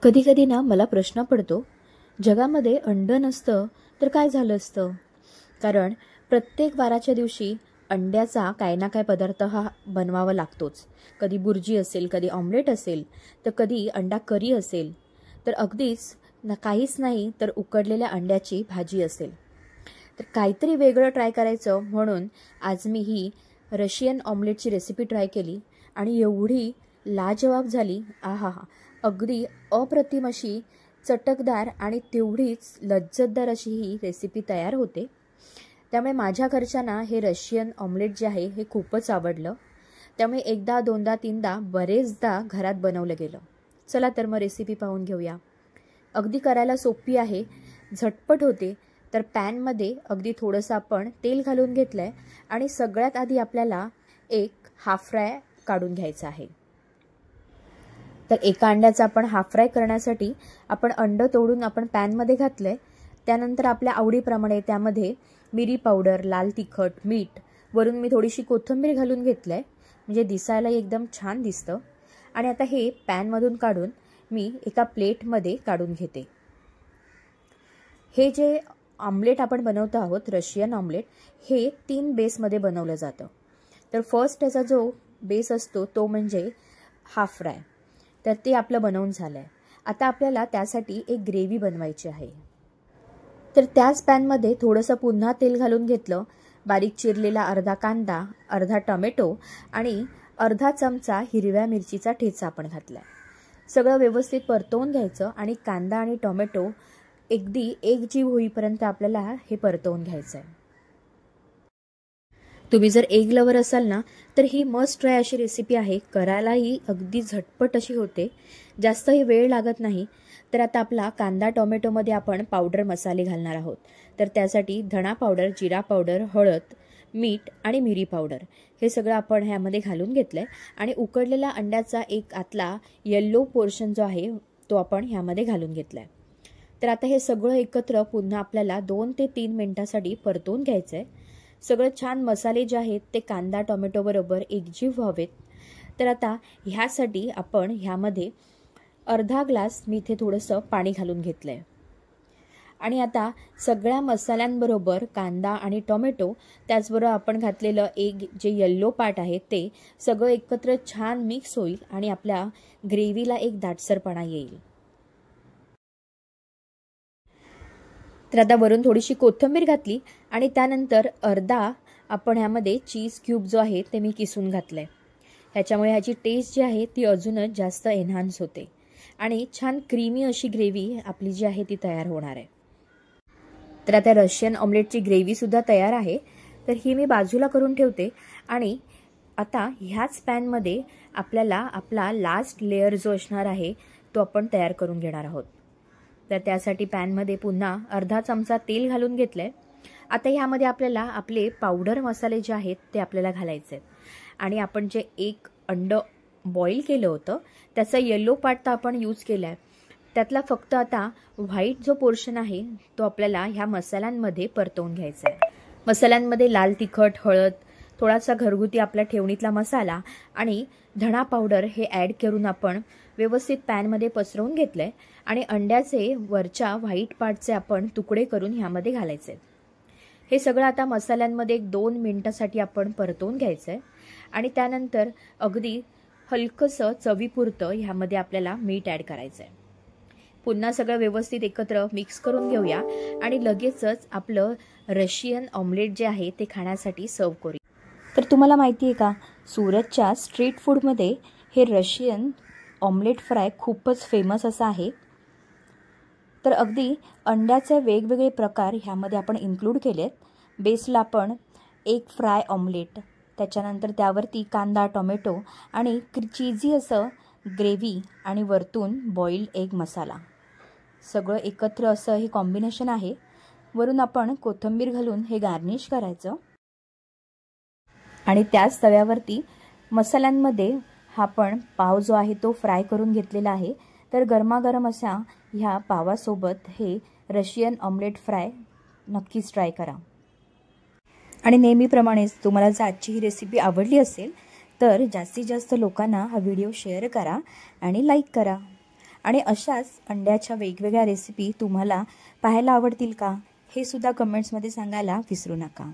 कधी कधी ना मला प्रश्न पडतो, जगामध्ये अंड नसतं तर काय झालं असतं. कारण प्रत्येक वाराच्या दिवशी अंड्याचा काय ना काय पदार्थ हा बनवावा लागतोच. कधी बुर्जी असेल, कधी ऑमलेट असेल, तर कधी अंडा करी असेल, तर अगदीच काहीच नाही तर उकडलेल्या अंड्याची भाजी असेल. तर काहीतरी वेगळं ट्राय करायचं म्हणून आज मी ही रशियन ऑमलेटची रेसिपी ट्राय केली आणि एवढी लाजवाब झाली. आहा हा, अगदी अप्रतिम अशी चटकदार आणि तेवढीच लज्जतदार अशी ही रेसिपी तयार होते. त्यामुळे माझ्या घरच्यांना हे रशियन ऑमलेट जे आहे हे खूपच आवडलं. त्यामुळे एकदा दोनदा तीनदा बरेचदा घरात बनवलं गेलं. चला तर मग रेसिपी पाहून घेऊया. अगदी करायला सोपी आहे, झटपट होते. तर पॅनमध्ये अगदी थोडंसं आपण तेल घालून घेतलं आहे आणि सगळ्यात आधी आपल्याला एक हाफ फ्राय काढून घ्यायचा आहे. तर एका अंड्याचा आपण हाफ फ्राय करण्यासाठी आपण अंड तोडून आपण पॅनमध्ये घातलं आहे. त्यानंतर आपल्या आवडीप्रमाणे त्यामध्ये मिरी पावडर, लाल तिखट, मीठ, वरून मी थोडीशी कोथिंबीर घालून घेतलं आहे, म्हणजे दिसायला एकदम छान दिसतं. आणि आता हे पॅनमधून काढून मी एका प्लेटमध्ये काढून घेते. हे जे ऑमलेट आपण बनवत आहोत, रशियन ऑमलेट, हे 3 बेसमध्ये बनवलं जातं. तर फर्स्ट त्याचा जो बेस असतो तो म्हणजे हाफ फ्राय. तर ते आपलं बनवून झालं आहे. आता आपल्याला त्यासाठी एक ग्रेव्ही बनवायची आहे. तर त्याच पॅनमध्ये थोडंसं पुन्हा तेल घालून घेतलं. बारीक चिरलेला अर्धा कांदा, अर्धा टोमॅटो आणि अर्धा चमचा हिरव्या मिरचीचा ठेचा आपण घातला. सगळं व्यवस्थित परतवून घ्यायचं आणि कांदा आणि टोमॅटो अगदी एकजीव होईपर्यंत आपल्याला हे परतवून घ्यायचं आहे. तुम्ही जर एग लवर असाल ना तर ही मस्ट ट्राय अशी रेसिपी आहे. करायलाही अगदी झटपट अशी होते, जास्तही वेळ लागत नाही. तर आता आपला कांदा टोमॅटोमध्ये आपण पावडर मसाले घालणार आहोत. तर त्यासाठी धणा पावडर, जिरा पावडर, हळद, मीठ आणि मिरी पावडर हे सगळं आपण ह्यामध्ये घालून घेतलं आहे. आणि उकडलेल्या अंड्याचा एक आतला येल्लो पोर्शन जो आहे तो आपण ह्यामध्ये घालून घेतला आहे. तर आता हे सगळं एकत्र पुन्हा आपल्याला 2 ते 3 मिनिटांसाठी परतवून घ्यायचं आहे. सगळं छान मसाले जे आहेत ते कांदा टोमॅटो बरोबर एकजीव व्हावेत. तर आता ह्यासाठी आपण ह्यामध्ये अर्धा ग्लास मी इथे थोडंसं पाणी घालून घेतलं आहे. आणि आता सगळ्या मसाल्यांबरोबर कांदा आणि टोमॅटो, त्याचबरोबर आपण घातलेलं एग जे येल्लो पार्ट आहे ते सगळं एकत्र छान मिक्स होईल आणि आपल्या ग्रेव्हीला एक दाटसरपणा येईल. तर आता वरून थोडीशी कोथिंबीर घातली आणि त्यानंतर अर्धा आपण ह्यामध्ये चीज क्यूब जो आहे ते मी किसून घातलं आहे. ह्याच्यामुळे ह्याची टेस्ट जी आहे ती अजूनच जास्त एन्हान्स होते आणि छान क्रीमी अशी ग्रेव्ही आपली जी आहे ती तयार होणार आहे. तर आता रशियन ऑमलेटची ग्रेव्हीसुद्धा तयार आहे. तर ही मी बाजूला करून ठेवते. आणि आता ह्याच पॅनमध्ये आपल्याला आपला लास्ट लेअर जो असणार आहे तो आपण तयार करून घेणार आहोत. तर त्यासाठी पॅनमध्ये पुन्हा अर्धा चमचा तेल घालून घेतलं आहे. आता ह्यामध्ये आपल्याला आपले पावडर मसाले जे आहेत ते आपल्याला घालायचे आहेत. आणि आपण जे एक अंड बॉईल केलं होतं त्याचा येल्लो पार्ट तर आपण यूज केला आहे. त्यातला फक्त आता व्हाईट जो पोर्शन आहे तो आपल्याला ह्या मसाल्यांमध्ये परतवून घ्यायचा आहे. मसाल्यांमध्ये लाल तिखट, हळद, थोडासा घरगुती आपल्या ठेवणीतला मसाला आणि धणा पावडर हे ॲड करून आपण व्यवस्थित पॅनमध्ये पसरवून घेतलं आहे. आणि अंड्याचे वरच्या व्हाईट पार्टचे आपण तुकडे करून ह्यामध्ये घालायचे आहेत. हे सगळं आता मसाल्यांमध्ये 1-2 मिनिटासाठी आपण परतवून घ्यायचं आहे. आणि त्यानंतर अगदी हलकंसं चवीपुरतं ह्यामध्ये आपल्याला मीठ ॲड करायचं आहे. पुन्हा सगळं व्यवस्थित एकत्र मिक्स करून घेऊया आणि लगेचच आपलं रशियन ऑमलेट जे आहे ते खाण्यासाठी सर्व करूया. तर तुम्हाला माहिती आहे का, सुरतच्या स्ट्रीट फूडमध्ये हे रशियन ऑमलेट फ्राय खूपच फेमस असं आहे. तर अगदी अंड्याचे वेगवेगळे प्रकार ह्यामध्ये आपण इन्क्लूड केलेत. बेसला आपण एक फ्राय ऑमलेट, त्याच्यानंतर त्यावरती कांदा टोमॅटो आणि चीजी असं ग्रेव्ही आणि वरतून बॉइल्ड एग मसाला, सगळं एकत्र असं हे कॉम्बिनेशन आहे. वरून आपण कोथिंबीर घालून हे गार्निश करायचं. आणि त्याच तव्यावरती मसाल्यांमध्ये हा आपण पाव जो आहे तो फ्राय करून घेतलेला आहे. तर गरमागरम अशा ह्या पावासोबत हे रशियन ऑमलेट फ्राय नक्कीच ट्राय करा. आणि नेहमीप्रमाणेच तुम्हाला जर आजची ही रेसिपी आवडली असेल तर जास्तीत जास्त लोकांना हा व्हिडिओ शेअर करा आणि लाईक करा. आणि अशाच अंड्याच्या वेगवेगळ्या रेसिपी तुम्हाला पाहायला आवडतील का हे सुद्धा कमेंट्समध्ये सांगायला विसरू नका.